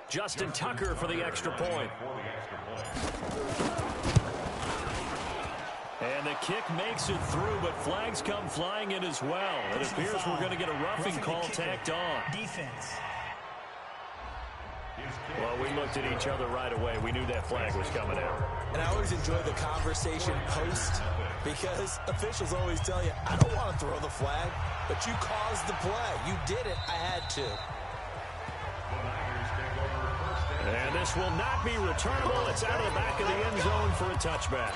Justin Tucker for the extra point. And the kick makes it through, but flags come flying in as well. It appears we're going to get a roughing call tacked on. Defense. Well, we looked at each other right away. We knew that flag was coming out. And I always enjoy the conversation post because officials always tell you, I don't want to throw the flag, but you caused the play. You did it. I had to. And this will not be returnable. It's out of the back of the end zone for a touchback.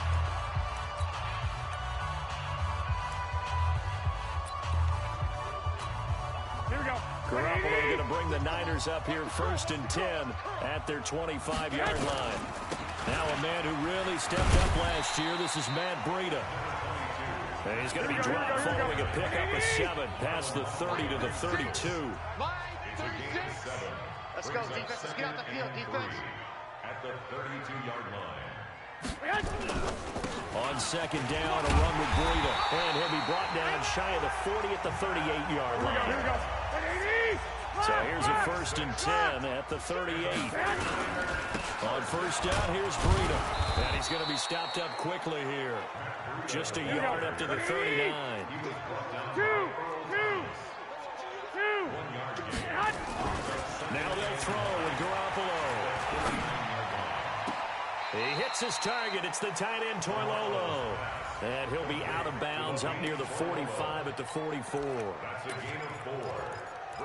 Here we go. Garoppolo going to bring the Niners up here 1st and 10 at their 25-yard line. Now a man who really stepped up last year. This is Matt Breida. And he's going to be dropped following a pickup of 7 past the 30 to the 32. Let's go, defense. Let's get out the field, defense. At the 32-yard line. On 2nd down, a run with Breida. And he'll be brought down shy of the 40 at the 38-yard line. Here we go. So here's a 1st and 10 at the 38. On 1st down, here's Breida. And he's going to be stopped up quickly here. Just a yard up to the 39. Now they'll throw with Garoppolo. He hits his target. It's the tight end, Toilolo. And he'll be out of bounds up near the 45 at the 44.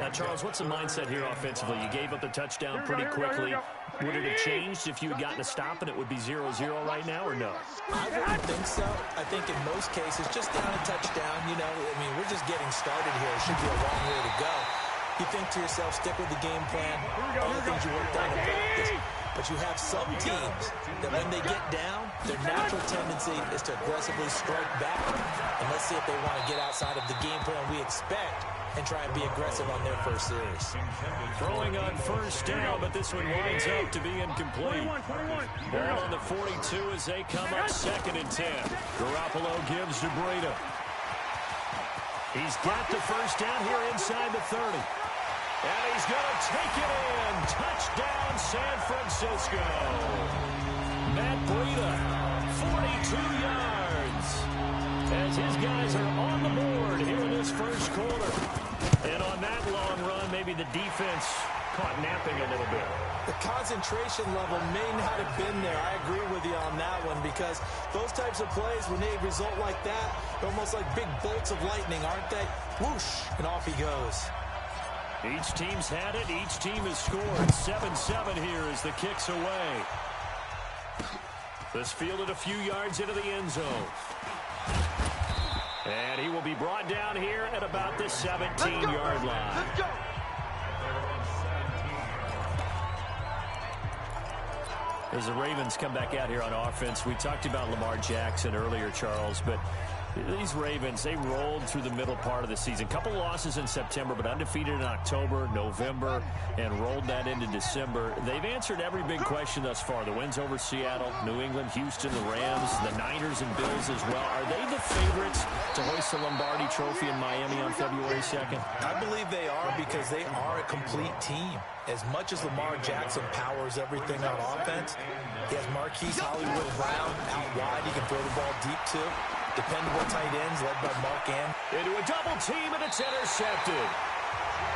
Now, Charles, what's the mindset here offensively? You gave up the touchdown pretty quickly. Would it have changed if you had gotten a stop and it would be 0-0 right now, or no? I wouldn't think so. I think in most cases, just down a touchdown, you know, I mean, we're just getting started here. It should be a long way to go. You think to yourself, stick with the game plan, all the things you worked on in practice. But you have some teams that when they get down, their natural tendency is to aggressively strike back. And let's see if they want to get outside of the game plan we expect and try and be aggressive on their first series. Throwing on 1st down, but this one winds up to be incomplete. Ball on the 42 as they come up 2nd and 10. Garoppolo gives to Breida. He's got the 1st down here inside the 30. And he's going to take it in. Touchdown, San Francisco. Matt Breida, 42 yards. As his guys are on the board here in this first quarter. And on that long run, maybe the defense caught napping a little bit. The concentration level may not have been there. I agree with you on that one because those types of plays, when they result like that, they're almost like big bolts of lightning, aren't they? Whoosh, and off he goes. Each team's had it. Each team has scored. 7-7 here as the kick's away. This fielded a few yards into the end zone. And he will be brought down here at about the 17-yard line. Let's go. As the Ravens come back out here on offense, we talked about Lamar Jackson earlier, Charles, but these Ravens, they rolled through the middle part of the season. Couple losses in September, but undefeated in October, November, and rolled that into December. They've answered every big question thus far. The wins over Seattle, New England, Houston, the Rams, the Niners, and Bills as well. Are they the favorites to hoist the Lombardi Trophy in Miami on February 2nd? I believe they are because they are a complete team. As much as Lamar Jackson powers everything on offense, he has Marquise Hollywood Brown out wide. He can throw the ball deep, too. Dependable tight ends led by Mark Ann. Into a double team, and it's intercepted.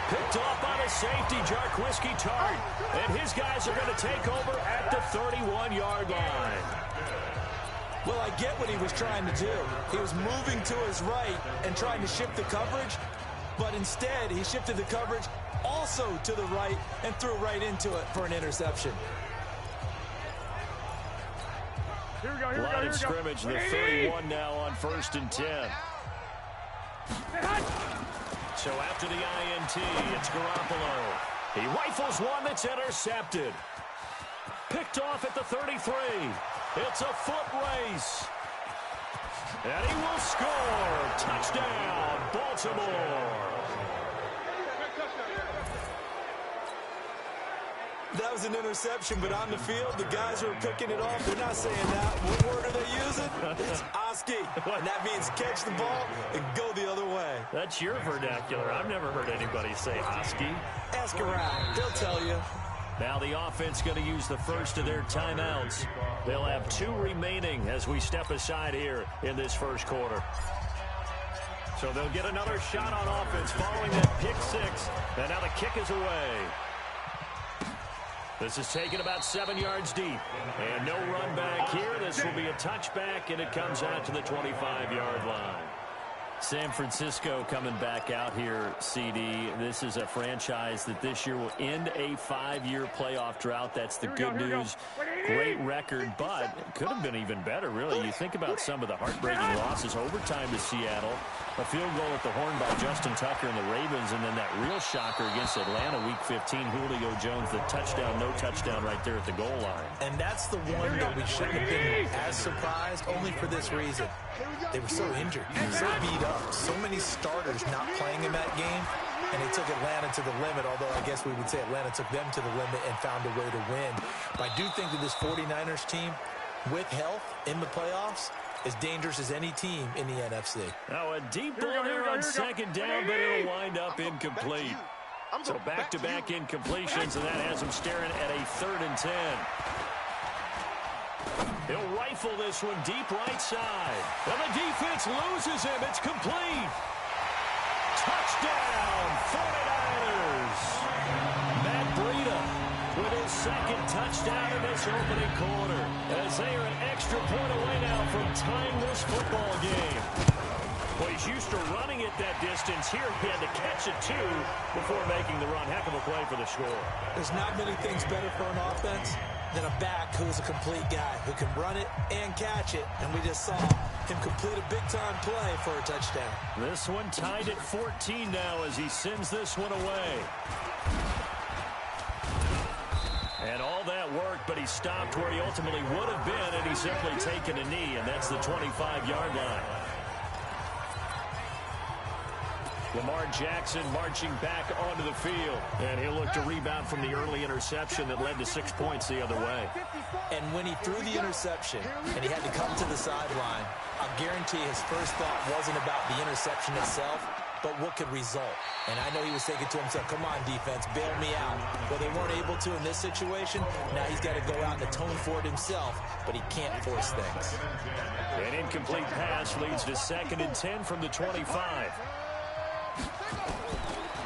Picked off by the safety, Jarquiski Tart. And his guys are going to take over at the 31-yard line. Well, I get what he was trying to do. He was moving to his right and trying to shift the coverage, but instead he shifted the coverage also to the right and threw right into it for an interception. Here we go, here we go, Line here we of go. scrimmage, the 31 now on 1st and 10. So after the INT, it's Garoppolo. He rifles one that's intercepted. Picked off at the 33. It's a foot race. And he will score. Touchdown, Baltimore. That was an interception, but on the field, the guys who are picking it off, they're not saying that. What word are they using? It's Oski. And that means catch the ball and go the other way. That's your vernacular. I've never heard anybody say Oski. Ask around. They'll tell you. Now the offense going to use the first of their timeouts. They'll have 2 remaining as we step aside here in this first quarter. So they'll get another shot on offense following that pick 6. And now the kick is away. This is taken about 7 yards deep. And no run back here. This will be a touchback, and it comes out to the 25-yard line. San Francisco coming back out here, CD. This is a franchise that this year will end a 5-year playoff drought. That's the good news. Great record, but it could have been even better, really. You think about some of the heartbreaking losses. Overtime to Seattle, a field goal at the horn by Justin Tucker and the Ravens, and then that real shocker against Atlanta Week 15, Julio Jones, the touchdown, no touchdown right there at the goal line. And that's the one that we shouldn't have been as surprised, only for this reason. They were so injured, so beat up, so many starters not playing in that game, and they took Atlanta to the limit, although I guess we would say Atlanta took them to the limit and found a way to win. But I do think that this 49ers team, with health in the playoffs, as dangerous as any team in the NFC. Now a deep ball there on second down, but it'll wind up incomplete. So back-to-back incompletions, and that has him staring at a 3rd and 10. He'll rifle this one deep right side. And the defense loses him. It's complete. Touchdown, 49ers. Matt Breida with his 2nd touchdown in this opening quarter, as they are an extra point away now from tying this football game. Well, he's used to running it that distance. Here he had to catch it, too, before making the run. Heck of a play for the score. There's not many things better for an offense than a back who is a complete guy who can run it and catch it. And we just saw him complete a big-time play for a touchdown. This one tied at 14 now as he sends this one away. And all that worked, but he stopped where he ultimately would have been, and he's simply taken a knee, and that's the 25-yard line. Lamar Jackson marching back onto the field. And he'll look to rebound from the early interception that led to 6 points the other way. And when he threw the interception and he had to come to the sideline, I guarantee his first thought wasn't about the interception itself, but what could result. And I know he was thinking to himself, come on, defense, bail me out. Well, they weren't able to in this situation. Now he's got to go out and atone for it himself, but he can't force things. An incomplete pass leads to 2nd and 10 from the 25.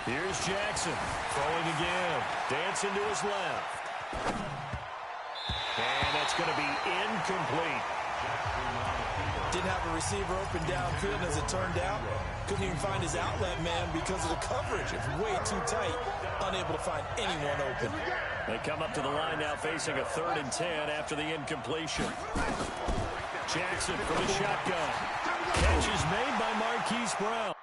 Here's Jackson, throwing again, dancing to his left. And that's going to be incomplete. Didn't have a receiver open downfield, as it turned out. Couldn't even find his outlet man because of the coverage. It's way too tight, unable to find anyone open. They come up to the line now facing a 3rd and 10 after the incompletion. Jackson from the shotgun. Catch is made by Marquise Brown.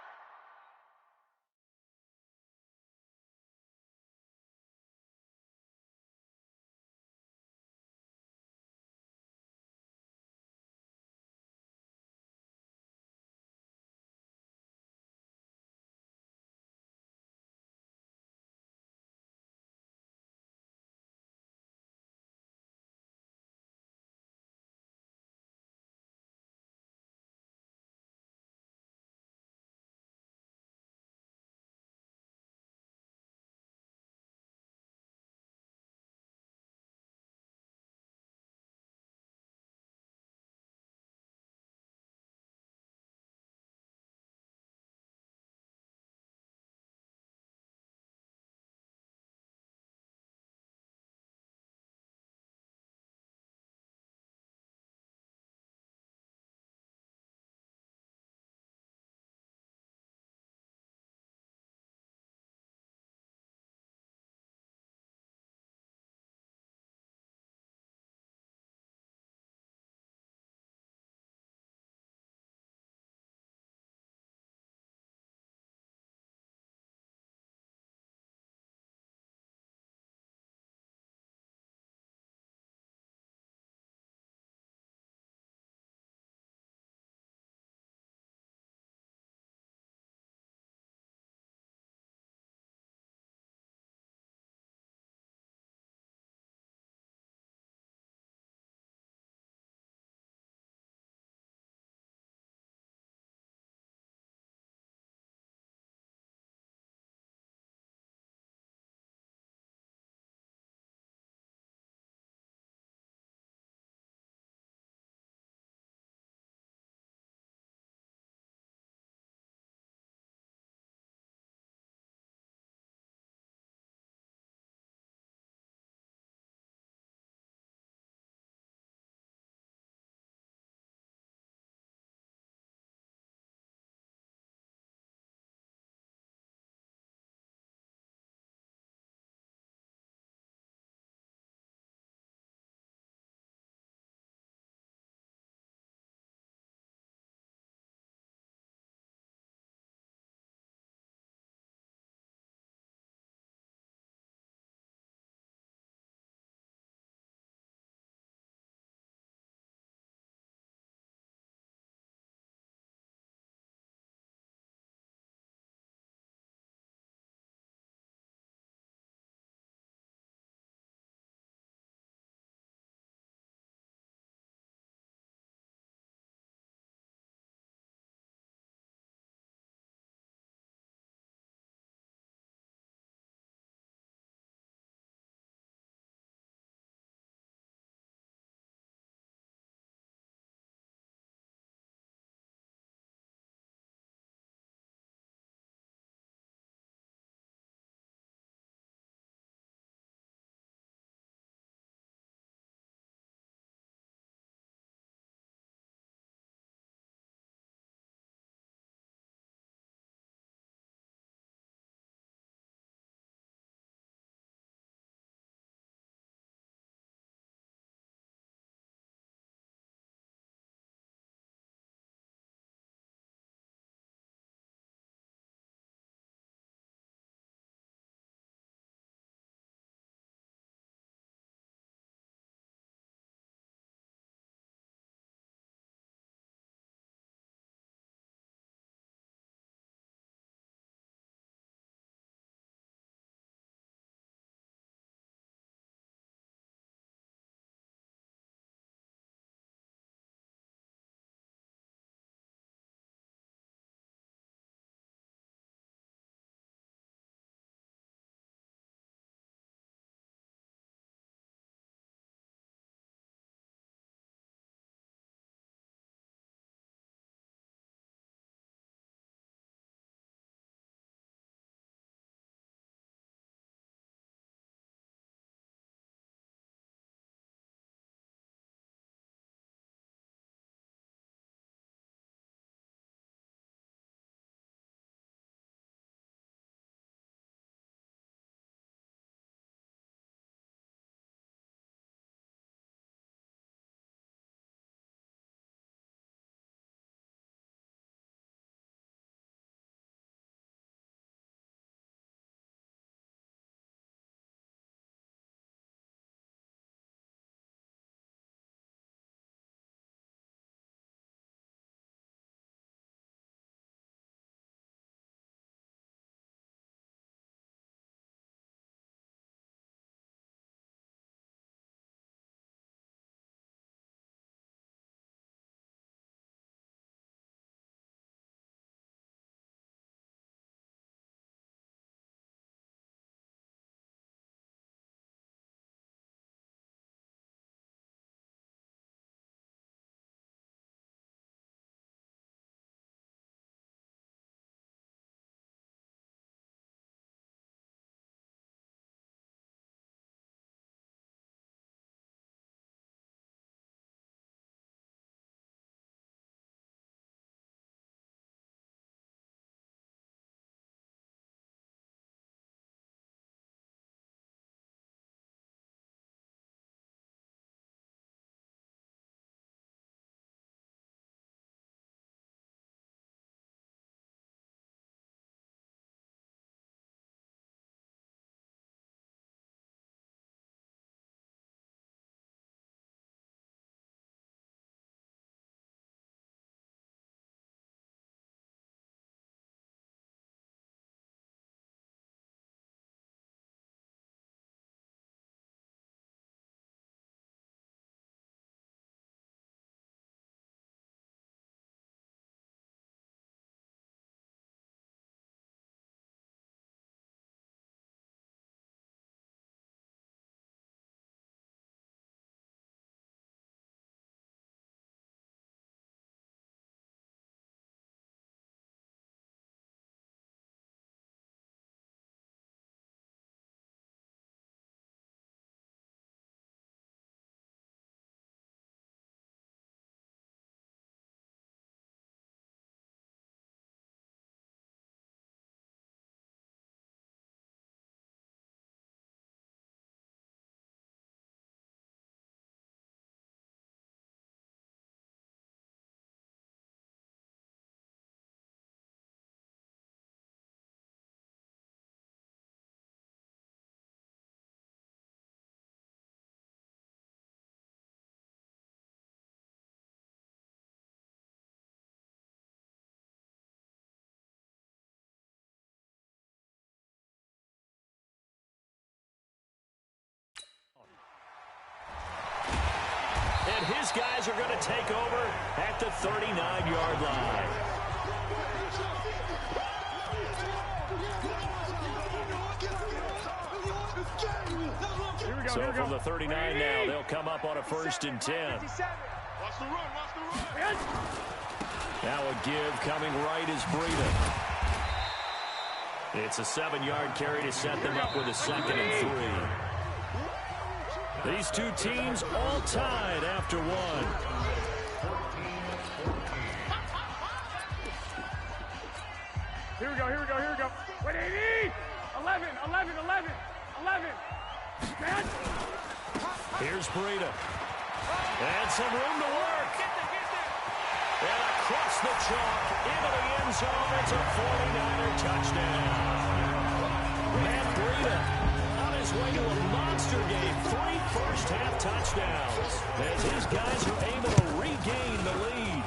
his guys are going to take over at the 39-yard line. So from the 39 now, they'll come up on a 1st and 10. Watch the run, watch the run. Now a give coming right is Breida. It's a 7-yard carry to set them up with a 2nd and 3. These two teams all tied after one. Here we go, here we go, here we go. Wait, 80! 11, 11, 11, 11. Man. Here's Breida. And some room to work. And across the chalk, into the end zone. It's a 49er touchdown. Matt Breida on his way to a monster game. 3 first-half touchdowns as his guys are able to regain the lead.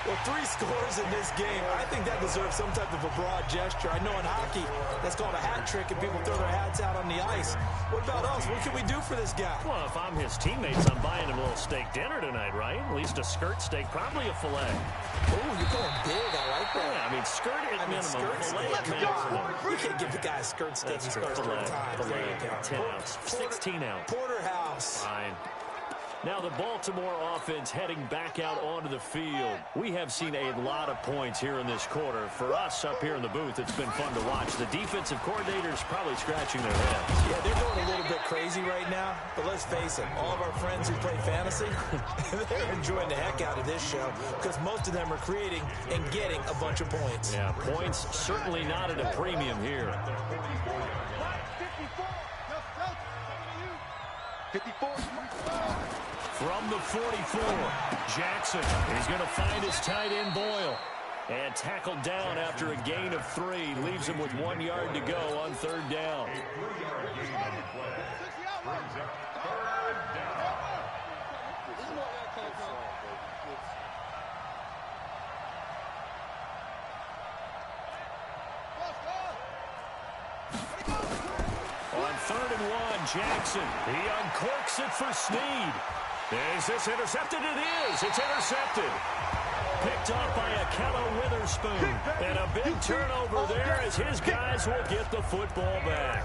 Well, 3 scores in this game. I think that deserves some type of a broad gesture. I know in hockey, that's called a hat trick, and people throw their hats out on the ice. What about us? What can we do for this guy? Well, if I'm his teammates, I'm buying him a little steak dinner tonight, right? At least a skirt steak, probably a filet. Oh, you're going big. I like that. Yeah, I mean, skirt at minimum, filet at maximum. You can't give the guy a skirt steak. He scores 3 times. There you go. 10 ounce, 16 ounce. Porterhouse. Fine. Now the Baltimore offense heading back out onto the field. We have seen a lot of points here in this quarter. For us up here in the booth, it's been fun to watch. The defensive coordinators probably scratching their heads. Yeah, they're going a little bit crazy right now. But let's face it, all of our friends who play fantasy, they're enjoying the heck out of this show because most of them are creating and getting a bunch of points. Yeah, points certainly not at a premium here. 54. From the 44, Jackson is going to find his tight end Boyle. And tackled down after a gain of 3. Leaves him with 1 yard to go on 3rd down. On 3rd and 1, Jackson. He uncorks it for Snead. Is this intercepted? It is. It's intercepted. Picked up by Akello Witherspoon. And a big turnover there as his guys will get the football back.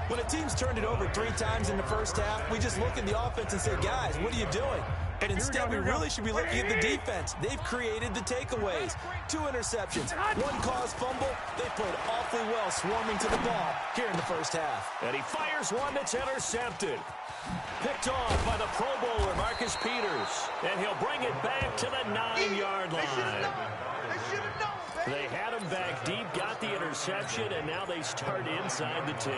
When a team's turned it over 3 times in the first half, we just look at the offense and say, guys, what are you doing? But instead, we really should be looking at the defense. They've created the takeaways. 2 interceptions, 1 caused fumble. They played awfully well swarming to the ball here in the first half. And he fires one that's intercepted. Picked off by the Pro Bowler, Marcus Peters. And he'll bring it back to the 9-yard line. They had him back deep, got the interception, and now they start inside the 10.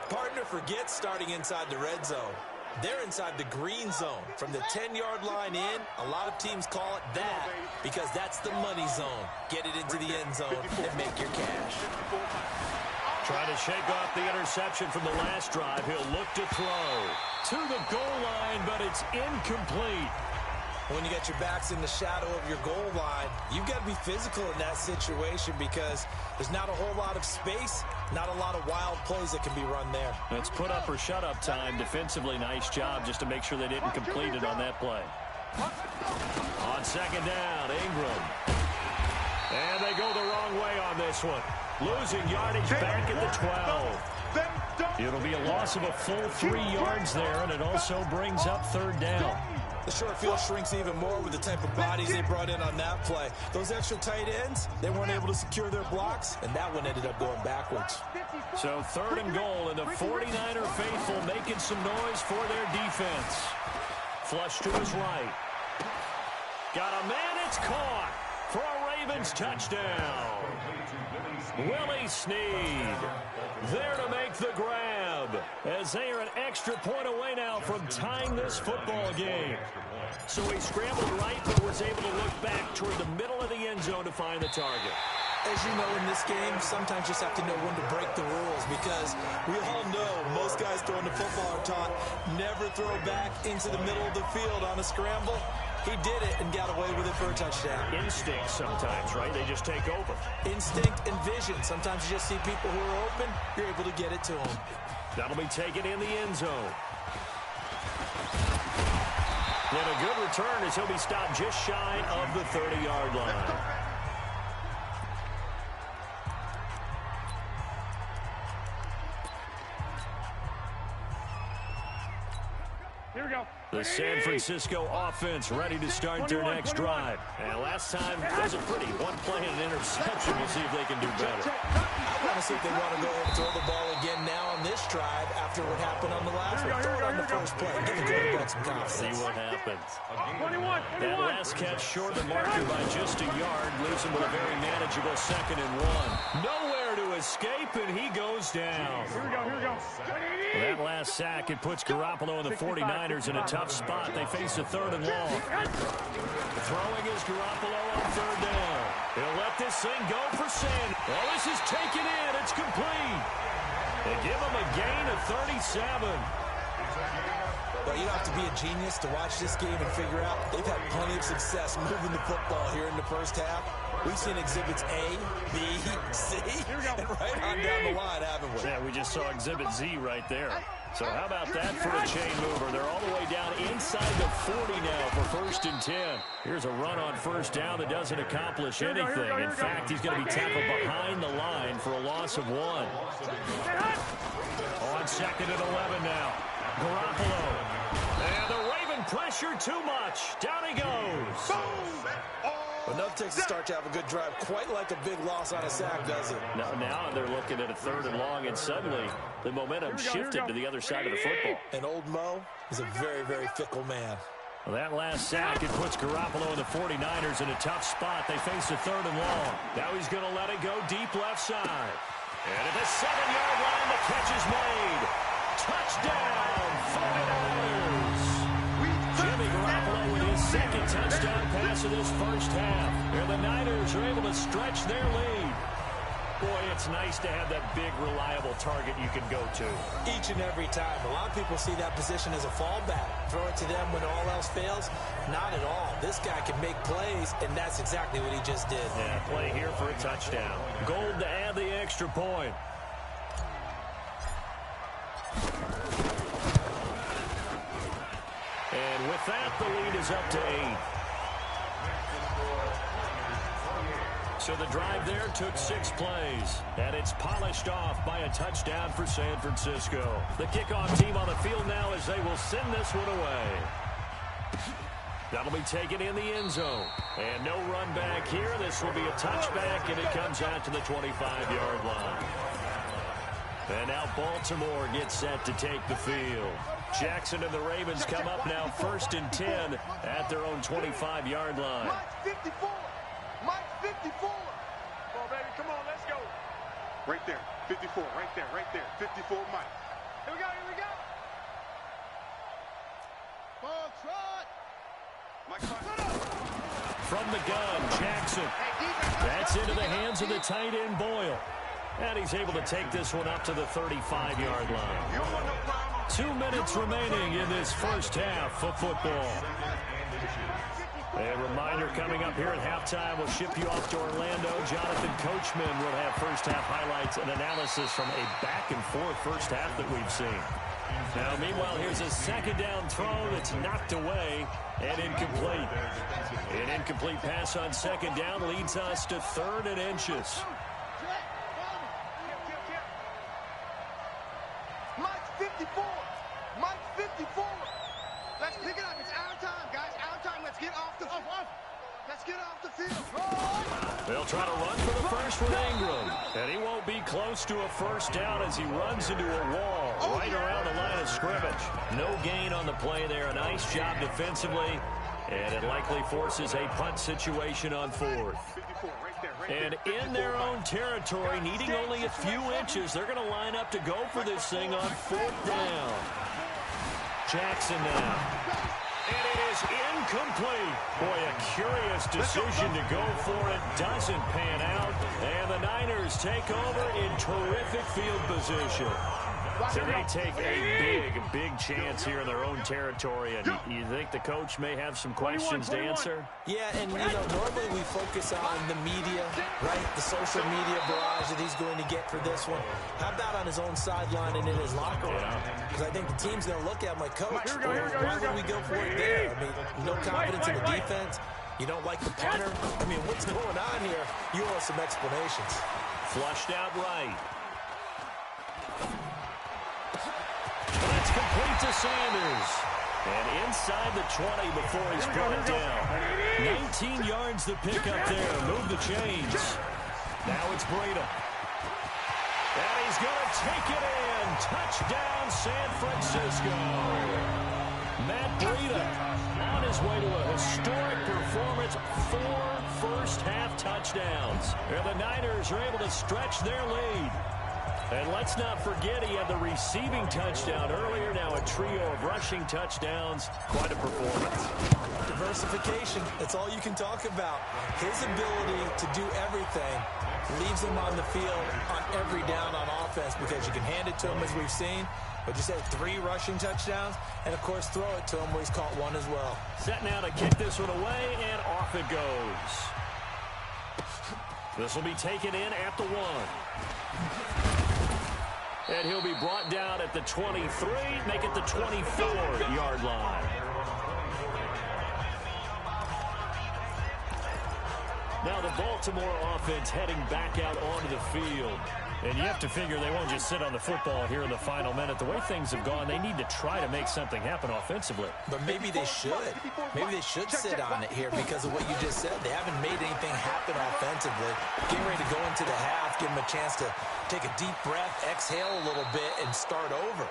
Partner forgets starting inside the red zone. They're inside the green zone. From the 10-yard line in, a lot of teams call it that because that's the money zone. Get it into the end zone and make your cash. Trying to shake off the interception from the last drive. He'll look to throw to the goal line, but it's incomplete. When you got your backs in the shadow of your goal line, you've got to be physical in that situation because there's not a whole lot of space, not a lot of wild plays that can be run there. It's put up or shut up time. Defensively, nice job just to make sure they didn't complete it on that play. On 2nd down, Ingram. And they go the wrong way on this one. Losing yardage back at the 12. It'll be a loss of a full 3 yards there, and it also brings up 3rd down. The short field shrinks even more with the type of bodies they brought in on that play. Those extra tight ends, they weren't able to secure their blocks, and that one ended up going backwards. So 3rd and goal, and the 49er faithful making some noise for their defense. Flush to his right. Got a man, it's caught for a Ravens touchdown. Willie Snead there to make the grab as they are an extra point away now from tying this football game. So he scrambled right but was able to look back toward the middle of the end zone to find the target. As you know, in this game, sometimes you just have to know when to break the rules because we all know most guys throwing the football are taught never throw back into the middle of the field on a scramble. He did it and got away with it for a touchdown. Instinct sometimes, right? They just take over. Instinct and vision. Sometimes you just see people who are open, you're able to get it to them. That'll be taken in the end zone. And a good return as he'll be stopped just shy of the 30-yard line. Here we go. The San Francisco offense ready to start their next drive. And last time was a pretty one play and an interception. We'll see if they can do better. I want to see if they want to go ahead and throw the ball again now on this drive after what happened on the last one. Throw it on the first play. Give the quarterback some confidence. See what happens. 21. That last catch short of the marker by just a yard, leaves him with a very manageable 2nd and 1. Nowhere to escape, and he goes down. Here we go. Here we go. That last sack, it puts Garoppolo and the 49ers in a tough spot. They face a 3rd and long. Throwing is Garoppolo on 3rd down. He'll let this thing go for Sand. Oh, this is taken in. It's complete. They give him a gain of 37. Well, you don't have to be a genius to watch this game and figure out they've had plenty of success moving the football here in the first half. We've seen exhibits A, B, C, and right on down the line, haven't we? Yeah, we just saw exhibit Z right there. So how about that for a chain mover? They're all the way down inside the 40 now for 1st and 10. Here's a run on 1st down that doesn't accomplish anything. In fact, he's going to be tackled behind the line for a loss of 1. On 2nd and 11 now. Garoppolo. And the Raven pressure too much. Down he goes. Enough takes to start to have a good drive. Quite like a big loss on a sack, does it? Now they're looking at a 3rd and long, and suddenly the momentum shifted to the other side of the football. And old Mo is a very, very fickle man. Well, that last sack, it puts Garoppolo and the 49ers in a tough spot. They face a 3rd and long. Now he's going to let it go deep left side. And at the 7-yard line, the catch is made. Touchdown, 49ers. Jimmy Garoppolo with his 2nd touchdown pass of this first half. And the Niners are able to stretch their lead. Boy, it's nice to have that big, reliable target you can go to. Each and every time. A lot of people see that position as a fallback. Throw it to them when all else fails. Not at all. This guy can make plays, and that's exactly what he just did. Yeah, play here for a touchdown. Gold to add the extra point. And with that, the lead is up to 8. So the drive there took 6 plays, and it's polished off by a touchdown for San Francisco. The kickoff team on the field now as they will send this one away. That'll be taken in the end zone. And no run back here. This will be a touchback, and it comes out to the 25-yard line. And now Baltimore gets set to take the field. Jackson and the Ravens come up now 1st and 10 at their own 25-yard line. Mike 54. Mike 54. Come on, baby. Come on, let's go. Right there. 54. Right there. Right there. 54 Mike. Here we go. Here we go. Ball trot. Mike, From the gun, Jackson. That's into the hands of the tight end, Boyle. And he's able to take this one up to the 35-yard line. 2 minutes remaining in this first half of football. A reminder coming up here at halftime. We'll ship you off to Orlando. Jonathan Coachman will have first half highlights and analysis from a back-and-forth first half that we've seen. Now, meanwhile, here's a 2nd down throw that's knocked away and incomplete. An incomplete pass on 2nd down leads us to 3rd and inches. Mike 54. Mike 54. Let's pick it up. It's our time, guys. Our time. Let's get off the field. Let's get off the field. They'll try to run for the first with Ingram. And he won't be close to a first down as he runs into a wall right around the line of scrimmage. No gain on the play there. A nice job defensively. And it likely forces a punt situation on 4th. And in their own territory, needing only a few inches, they're going to line up to go for this thing on 4th down. Jackson now. And it is incomplete. Boy, a curious decision to go for it. Doesn't pan out. And the Niners take over in terrific field position. So they take a big chance here in their own territory, and you think the coach may have some questions to answer? Yeah, and, normally we focus on the media, right? The social media barrage that he's going to get for this one. How about on his own sideline and in his locker room? Because I think the team's going to look at him like, Coach, why would we go for it there? I mean, no confidence in the defense. You don't like the punter? I mean, what's going on here? You want some explanations. Flushed out right. That's complete to Sanders. And inside the 20 before he's brought down. 19 yards to pick up there. Move the chains. Now it's Breida. And he's going to take it in. Touchdown, San Francisco. Matt Breida on his way to a historic performance. 4 first-half touchdowns. And the Niners are able to stretch their lead. And let's not forget he had the receiving touchdown earlier. Now a trio of rushing touchdowns. Quite a performance. Diversification. That's all you can talk about. His ability to do everything leaves him on the field on every down on offense because you can hand it to him as we've seen. But you said 3 rushing touchdowns, and, of course, throw it to him where he's caught 1 as well. Set now to kick this one away, and off it goes. This will be taken in at the 1. And he'll be brought down at the 23, make it the 24-yard line. Now the Baltimore offense heading back out onto the field. And you have to figure they won't just sit on the football here in the final minute. The way things have gone, they need to try to make something happen offensively. But maybe they should. Maybe they should sit on it here because of what you just said. They haven't made anything happen offensively. Getting ready to go into the half, give them a chance to take a deep breath, exhale a little bit, and start over.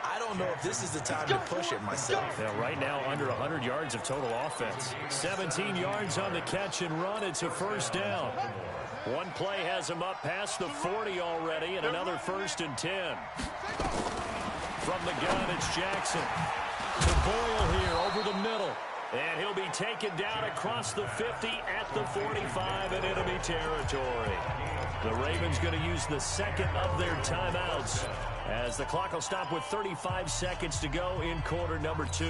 I don't know if this is the time to push it myself. Yeah, right now, under 100 yards of total offense. 17 yards on the catch and run. It's a first down. One play has him up past the 40 already, and another 1st and 10. From the gun, it's Jackson. To Boyle here over the middle. And he'll be taken down across the 50 at the 45 in enemy territory. The Ravens going to use the second of their timeouts as the clock will stop with 35 seconds to go in quarter number 2.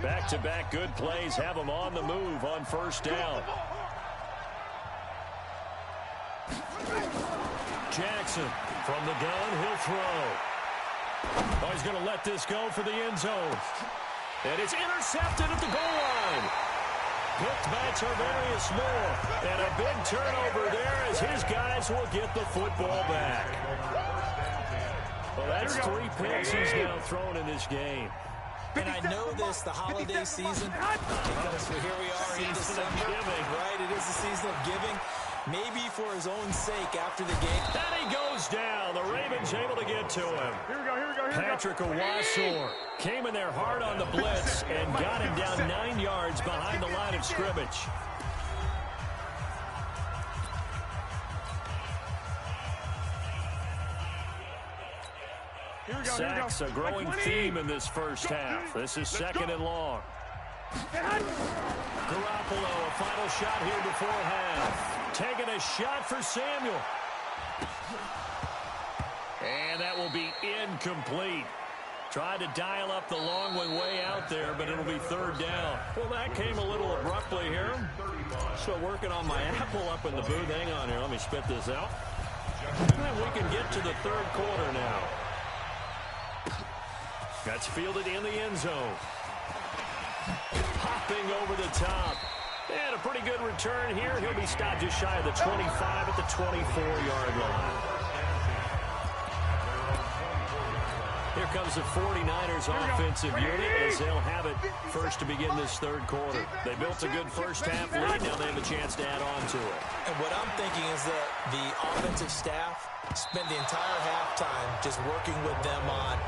Back-to-back good plays have them on the move on first down. Jackson from the gun, he'll throw. Oh, he's going to let this go for the end zone. And it's intercepted at the goal line. Picked by Tarvarius Moore. And a big turnover there as his guys will get the football back. Well, that's 3 picks he's now thrown in this game. And I know this, the holiday season, because here we are in December, right? It is the season of giving. Maybe for his own sake after the game. And he goes down. The Ravens able to get to him. Here we go. Patrick Owasor came in there hard on the blitz and got him down 9 yards behind the line of scrimmage. Sacks, a growing theme in this first half. This is 2nd and long. Garoppolo, a final shot here before half. Taking a shot for Samuel. And that will be incomplete. Tried to dial up the long one way out there, but it'll be 3rd down. Well, that came a little abruptly here. So working on my apple up in the booth. Hang on here. Let me spit this out. And we can get to the 3rd quarter now. That's fielded in the end zone. Hopping over the top. And a pretty good return here. He'll be stopped just shy of the 25 at the 24-yard line. Here comes the 49ers offensive unit as they'll have it first to begin this 3rd quarter. They built a good first half lead. Now they have a chance to add on to it. And what I'm thinking is that the offensive staff spent the entire halftime just working with them on,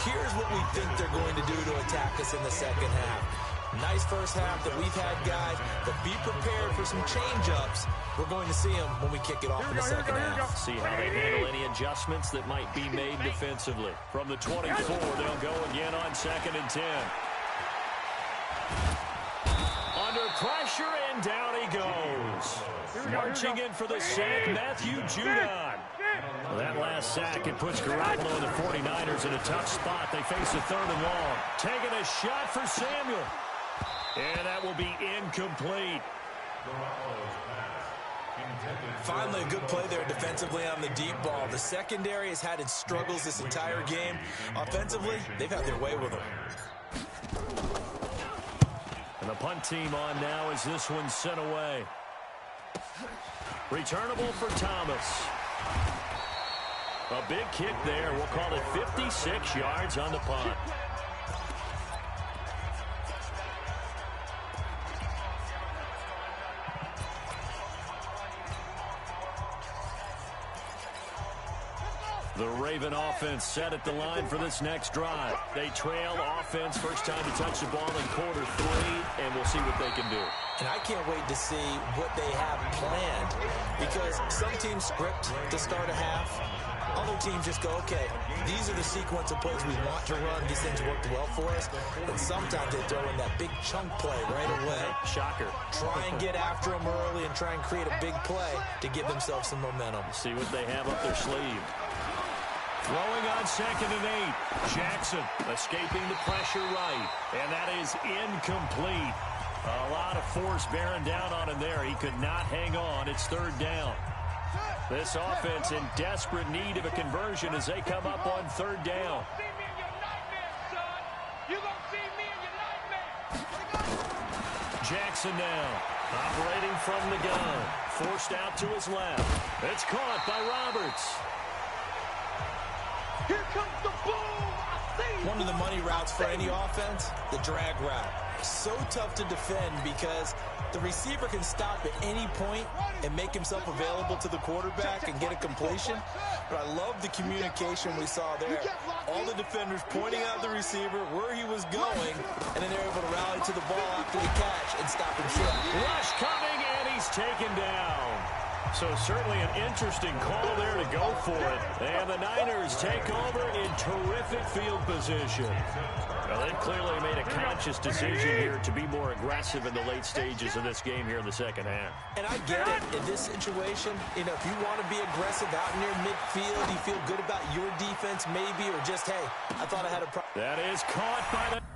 here's what we think they're going to do to attack us in the second half. Nice first half that we've had, guys, but be prepared for some change-ups. We're going to see them when we kick it off in the second half. See how they handle any adjustments that might be made defensively. From the 24, they'll go again on 2nd and 10. Under pressure, and down he goes. Marching in for the sack, Matthew Judon. Well, that last sack, it puts Garoppolo and the 49ers in a tough spot. They face a 3rd and long. Taking a shot for Samuel. And that will be incomplete. Finally, a good play there defensively on the deep ball. The secondary has had its struggles this entire game. Offensively, they've had their way with them. And the punt team on now as this one's sent away. Returnable for Thomas. A big kick there. We'll call it 56 yards on the punt. The Raven offense set at the line for this next drive. They trail offense, first time to touch the ball in quarter 3, and we'll see what they can do. And I can't wait to see what they have planned, because some teams script to start a half. Other teams just go, okay, these are the sequence of plays we want to run. These things worked well for us. And sometimes they throw in that big chunk play right away. Shocker. Try and get after them early and try and create a big play to give themselves some momentum. See what they have up their sleeve. Throwing on 2nd and 8. Jackson escaping the pressure right. And that is incomplete. A lot of force bearing down on him there. He could not hang on. It's 3rd down. This offense in desperate need of a conversion as they come up on 3rd down. Jackson now operating from the gun. Forced out to his left. It's caught by Roberts. Here comes the boom. One of the money routes for any offense, the drag route. So tough to defend because the receiver can stop at any point and make himself available to the quarterback and get a completion. But I love the communication we saw there. All the defenders pointing out the receiver, where he was going, and then they're able to rally to the ball after the catch and stop him short. Rush coming, and he's taken down. So certainly an interesting call there to go for it. And the Niners take over in terrific field position. Well, they clearly made a conscious decision here to be more aggressive in the late stages of this game here in the second half. And I get it. In this situation, you know, if you want to be aggressive out near midfield, you feel good about your defense maybe, or just, hey, I thought I had a problem. That is caught by the...